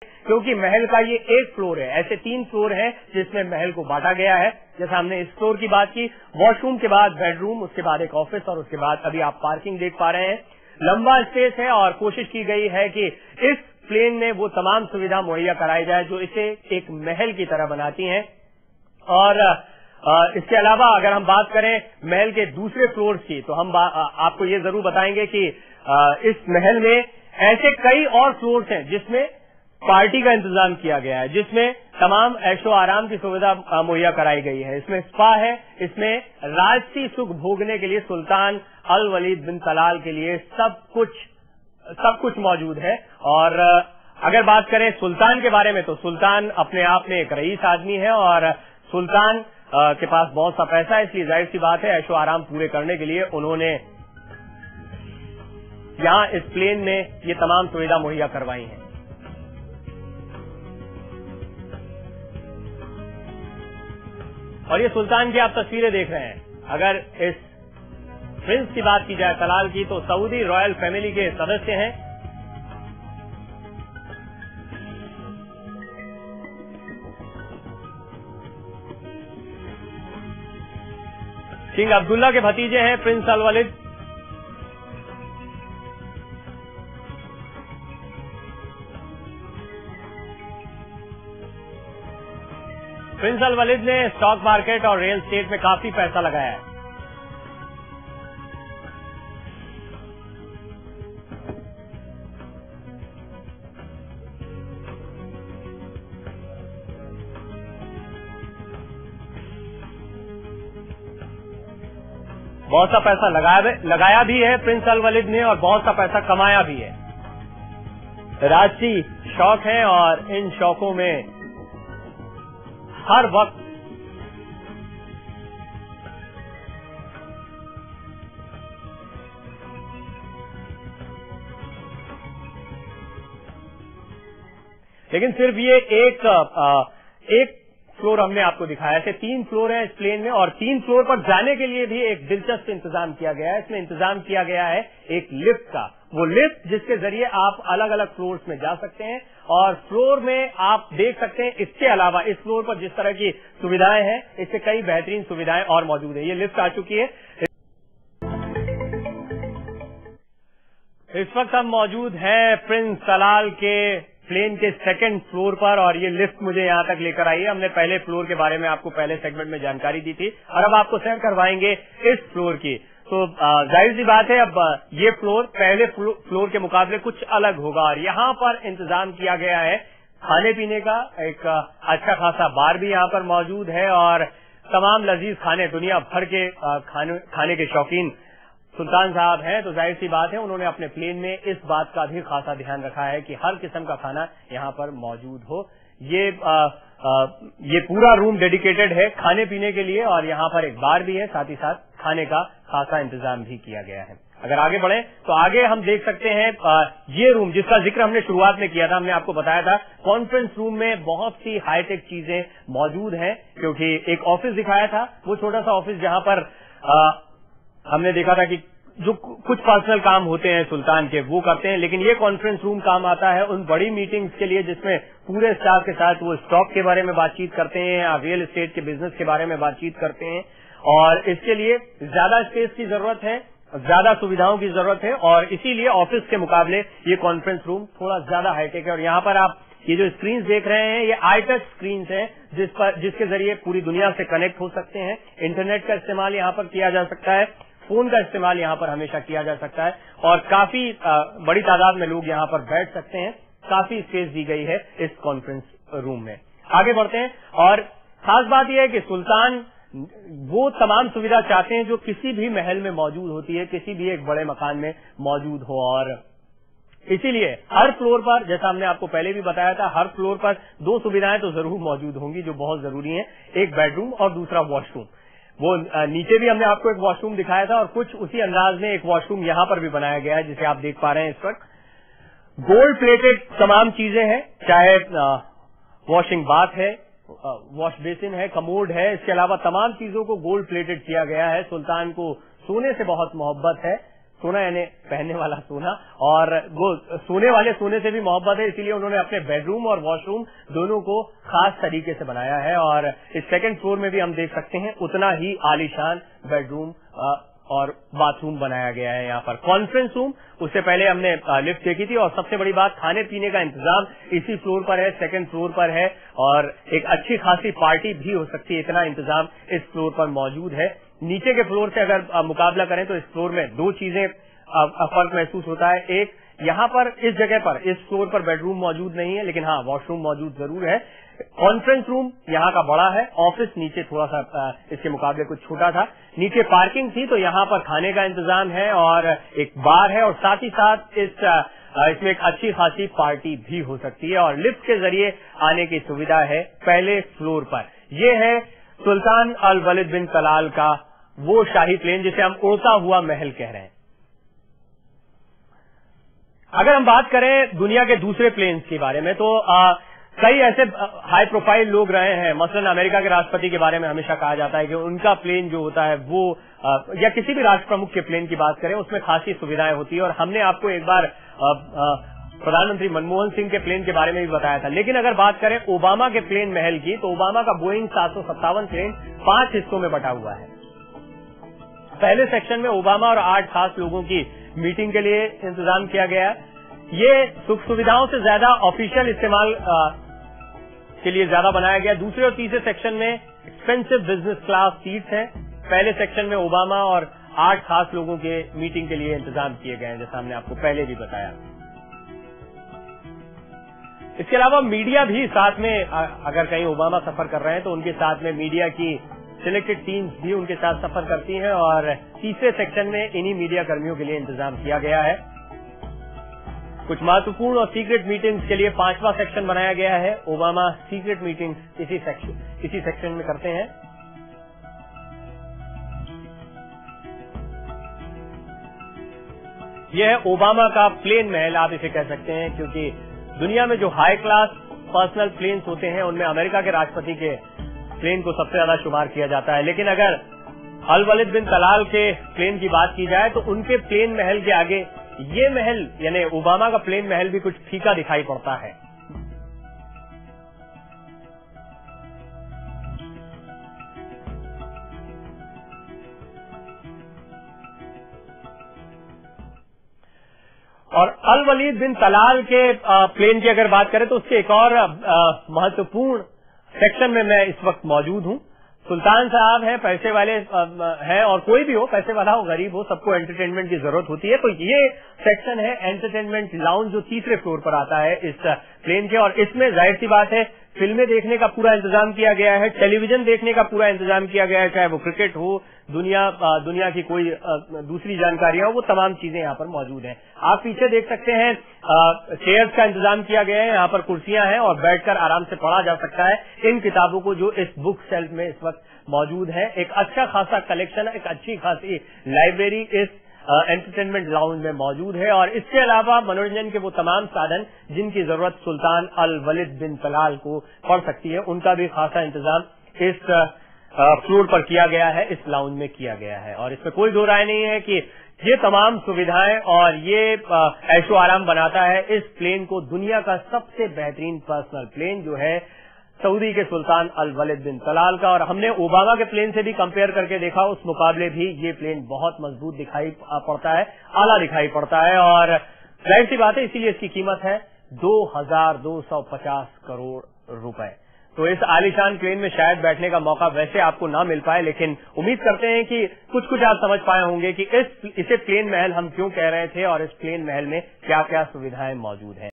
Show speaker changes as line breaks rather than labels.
क्योंकि महल का ये एक फ्लोर है, ऐसे 3 फ्लोर है जिसमें महल को बांटा गया है। जैसा हमने इस फ्लोर की बात की, वॉशरूम के बाद बेडरूम, उसके बाद एक ऑफिस और उसके बाद अभी आप पार्किंग देख पा रहे हैं। लंबा स्पेस है और कोशिश की गई है कि इस प्लेन में वो तमाम सुविधा मुहैया कराई जाए जो इसे एक महल की तरह बनाती हैं। और इसके अलावा अगर हम बात करें महल के दूसरे फ्लोर की, तो हम आपको ये जरूर बताएंगे कि इस महल में ऐसे कई और फ्लोर्स हैं जिसमें पार्टी का इंतजाम किया गया है, जिसमें तमाम ऐशो आराम की सुविधा मुहैया कराई गई है। इसमें स्पा है, इसमें राजसी सुख भोगने के लिए सुल्तान अल वलीद बिन तलाल के लिए सब कुछ मौजूद है। और अगर बात करें सुल्तान के बारे में, तो सुल्तान अपने आप में एक रईस आदमी है और सुल्तान के पास बहुत सा पैसा है, इसलिए जाहिर सी बात है ऐशो आराम पूरे करने के लिए उन्होंने यहां इस प्लेन में ये तमाम सुविधा मुहैया करवाई है। और ये सुल्तान की आप तस्वीरें देख रहे हैं। अगर इस प्रिंस की बात की जाए तलाल की, तो सऊदी रॉयल फैमिली के सदस्य हैं। किंग अब्दुल्ला के भतीजे हैं प्रिंस अल वलीद। प्रिंस अल वलीद ने स्टॉक मार्केट और रियल एस्टेट में काफी पैसा लगाया है। बहुत सा पैसा लगाया भी है प्रिंस अल वलीद ने और बहुत सा पैसा कमाया भी है। राजसी शौक है और इन शौकों में हर वक्त लेकिन सिर्फ ये एक फ्लोर हमने आपको दिखाया। ऐसे 3 फ्लोर हैं इस प्लेन में और 3 फ्लोर पर जाने के लिए भी एक दिलचस्प इंतजाम किया गया है। इसमें इंतजाम किया गया है एक लिफ्ट का, वो लिफ्ट जिसके जरिए आप अलग अलग फ्लोर्स में जा सकते हैं और फ्लोर में आप देख सकते हैं। इसके अलावा इस फ्लोर पर जिस तरह की सुविधाएं हैं, इससे कई बेहतरीन सुविधाएं और मौजूद है। ये लिफ्ट आ चुकी है। इस वक्त हम मौजूद हैं प्रिंस तलाल के प्लेन के 2nd फ्लोर पर और ये लिफ्ट मुझे यहां तक लेकर आई है। हमने पहले फ्लोर के बारे में आपको पहले सेगमेंट में जानकारी दी थी और अब आपको सैर करवाएंगे इस फ्लोर की। तो जाहिर सी बात है अब ये फ्लोर पहले फ्लोर के मुकाबले कुछ अलग होगा और यहाँ पर इंतजाम किया गया है खाने पीने का। एक अच्छा खासा बार भी यहाँ पर मौजूद है और तमाम लजीज खाने, दुनिया भर के खाने के शौकीन सुल्तान साहब हैं, तो जाहिर सी बात है उन्होंने अपने प्लेन में इस बात का भी खासा ध्यान रखा है कि हर किस्म का खाना यहाँ पर मौजूद हो। ये पूरा रूम डेडिकेटेड है खाने पीने के लिए और यहाँ पर एक बार भी है, साथ ही साथ खाने का खासा इंतजाम भी किया गया है। अगर आगे बढ़े तो आगे हम देख सकते हैं ये रूम जिसका जिक्र हमने शुरुआत में किया था, हमने आपको बताया था कॉन्फ्रेंस रूम में बहुत सी हाईटेक चीजें मौजूद हैं, क्योंकि एक ऑफिस दिखाया था, वो छोटा सा ऑफिस जहां पर हमने देखा था कि जो कुछ पर्सनल काम होते हैं सुल्तान के वो करते हैं, लेकिन ये कॉन्फ्रेंस रूम काम आता है उन बड़ी मीटिंग्स के लिए जिसमें पूरे स्टाफ के साथ वो स्टॉक के बारे में बातचीत करते हैं या रियल एस्टेट के बिजनेस के बारे में बातचीत करते हैं और इसके लिए ज्यादा स्पेस की जरूरत है, ज्यादा सुविधाओं की जरूरत है और इसीलिए ऑफिस के मुकाबले ये कॉन्फ्रेंस रूम थोड़ा ज्यादा हाईटेक है। और यहाँ पर आप ये जो स्क्रीन देख रहे हैं ये आई टच स्क्रीन है जिसके जरिए पूरी दुनिया से कनेक्ट हो सकते हैं। इंटरनेट का इस्तेमाल यहाँ पर किया जा सकता है, फोन का इस्तेमाल यहाँ पर हमेशा किया जा सकता है और काफी बड़ी तादाद में लोग यहाँ पर बैठ सकते हैं। काफी स्पेस दी गई है इस कॉन्फ्रेंस रूम में। आगे बढ़ते हैं और खास बात यह है कि सुल्तान वो तमाम सुविधा चाहते हैं जो किसी भी महल में मौजूद होती है, किसी भी एक बड़े मकान में मौजूद हो और इसीलिए हर फ्लोर पर, जैसा हमने आपको पहले भी बताया था, हर फ्लोर पर 2 सुविधाएं तो जरूर मौजूद होंगी जो बहुत जरूरी हैं, एक बेडरूम और दूसरा वॉशरूम। वो नीचे भी हमने आपको एक वॉशरूम दिखाया था और कुछ उसी अंदाज में एक वॉशरूम यहाँ पर भी बनाया गया है जिसे आप देख पा रहे हैं इस वक्त। गोल्ड प्लेटेड तमाम चीजें हैं, चाहे वॉशिंग बाथ है, वॉश बेसिन है, कमोड है, इसके अलावा तमाम चीजों को गोल्ड प्लेटेड किया गया है। सुल्तान को सोने से बहुत मोहब्बत है सोना यानी पहनने वाला सोना, और वो सोने वाले सोने से भी मोहब्बत है, इसीलिए उन्होंने अपने बेडरूम और वॉशरूम दोनों को खास तरीके से बनाया है। और इस सेकंड फ्लोर में भी हम देख सकते हैं उतना ही आलीशान बेडरूम और बाथरूम बनाया गया है। यहाँ पर कॉन्फ्रेंस रूम, उससे पहले हमने लिफ्ट देखी थी, और सबसे बड़ी बात खाने पीने का इंतजाम इसी फ्लोर पर है, सेकंड फ्लोर पर है, और एक अच्छी खासी पार्टी भी हो सकती है, इतना इंतजाम इस फ्लोर पर मौजूद है। नीचे के फ्लोर से अगर मुकाबला करें तो इस फ्लोर में दो चीजें फर्क महसूस होता है। एक, यहाँ पर इस जगह पर इस फ्लोर पर बेडरूम मौजूद नहीं है, लेकिन हाँ वॉशरूम मौजूद जरूर है। कॉन्फ्रेंस रूम यहाँ का बड़ा है, ऑफिस नीचे थोड़ा सा इसके मुकाबले कुछ छोटा था। नीचे पार्किंग थी, तो यहाँ पर खाने का इंतजाम है और एक बार है, और साथ ही साथ इसमें एक अच्छी खासी पार्टी भी हो सकती है, और लिफ्ट के जरिए आने की सुविधा है पहले फ्लोर पर। यह है सुल्तान अल वलीद बिन तलाल का वो शाही प्लेन जिसे हम उड़ता हुआ महल कह रहे हैं। अगर हम बात करें दुनिया के दूसरे प्लेन्स के बारे में, तो कई ऐसे हाई प्रोफाइल लोग रहे हैं, मसलन अमेरिका के राष्ट्रपति के बारे में हमेशा कहा जाता है कि उनका प्लेन जो होता है वो या किसी भी राष्ट्र प्रमुख के प्लेन की बात करें उसमें खासी सुविधाएं होती है, और हमने आपको एक बार प्रधानमंत्री मनमोहन सिंह के प्लेन के बारे में भी बताया था। लेकिन अगर बात करें ओबामा के प्लेन महल की, तो ओबामा का बोइंग 757 प्लेन 5 हिस्सों में बटा हुआ है। पहले सेक्शन में ओबामा और 8 खास लोगों की मीटिंग के लिए इंतजाम किया गया। ये सुख सुविधाओं से ज्यादा ऑफिशियल इस्तेमाल के लिए ज्यादा बनाया गया। दूसरे और तीसरे सेक्शन में एक्सपेंसिव बिजनेस क्लास सीट्स हैं। पहले सेक्शन में ओबामा और 8 खास लोगों के मीटिंग के लिए इंतजाम किए गए हैं, जैसा हमने आपको पहले भी बताया। इसके अलावा मीडिया भी साथ में, अगर कहीं ओबामा सफर कर रहे हैं तो उनके साथ में मीडिया की सिलेक्टेड टीम्स भी उनके साथ सफर करती हैं, और तीसरे सेक्शन में इन्हीं मीडिया कर्मियों के लिए इंतजाम किया गया है। कुछ महत्वपूर्ण और सीक्रेट मीटिंग्स के लिए 5वां सेक्शन बनाया गया है। ओबामा सीक्रेट मीटिंग्स इसी सेक्शन में करते हैं। यह है ओबामा का प्लेन महल, आप इसे कह सकते हैं, क्योंकि दुनिया में जो हाई क्लास पर्सनल प्लेन्स होते हैं उनमें अमेरिका के राष्ट्रपति के प्लेन को सबसे ज्यादा शुमार किया जाता है। लेकिन अगर अल वलीद बिन तलाल के प्लेन की बात की जाए तो उनके प्लेन महल के आगे ये महल यानी ओबामा का प्लेन महल भी कुछ फीका दिखाई पड़ता है। और अल वलीद बिन तलाल के प्लेन की अगर बात करें तो उसके एक और महत्वपूर्ण सेक्शन में मैं इस वक्त मौजूद हूं। सुल्तान साहब हैं, पैसे वाले हैं, और कोई भी हो, पैसे वाला हो गरीब हो, सबको एंटरटेनमेंट की जरूरत होती है। तो ये सेक्शन है एंटरटेनमेंट लाउंज, जो तीसरे फ्लोर पर आता है इस प्लेन के, और इसमें जाहिर सी बात है फिल्में देखने का पूरा इंतजाम किया गया है, टेलीविजन देखने का पूरा इंतजाम किया गया है, चाहे वो क्रिकेट हो, दुनिया की कोई दूसरी जानकारियां हो, वो तमाम चीजें यहाँ पर मौजूद हैं। आप पीछे देख सकते हैं चेयर्स का इंतजाम किया गया है, यहाँ पर कुर्सियां हैं और बैठकर आराम से पढ़ा जा सकता है इन किताबों को जो इस बुक शेल्फ में इस वक्त मौजूद है। एक अच्छा खासा कलेक्शन, एक अच्छी खासी लाइब्रेरी इस एंटरटेनमेंट लाउंज में मौजूद है, और इसके अलावा मनोरंजन के वो तमाम साधन जिनकी जरूरत सुल्तान अल वलीद बिन तलाल को पड़ सकती है, उनका भी खासा इंतजाम इस फ्लोर पर किया गया है, इस लाउंज में किया गया है। और इसमें कोई दो राय नहीं है कि ये तमाम सुविधाएं और ये ऐशो आराम बनाता है इस प्लेन को दुनिया का सबसे बेहतरीन पर्सनल प्लेन, जो है सऊदी के सुल्तान अल वलीद बिन तलाल का। और हमने ओबामा के प्लेन से भी कंपेयर करके देखा, उस मुकाबले भी ये प्लेन बहुत मजबूत दिखाई पड़ता है, आला दिखाई पड़ता है, और जाहिर सी बात है इसीलिए इसकी कीमत है 2250 करोड़ रुपए। तो इस आलीशान प्लेन में शायद बैठने का मौका वैसे आपको ना मिल पाए, लेकिन उम्मीद करते हैं कि कुछ आप समझ पाए होंगे कि इसे प्लेन महल हम क्यों कह रहे थे और इस प्लेन महल में क्या क्या सुविधाएं मौजूद हैं।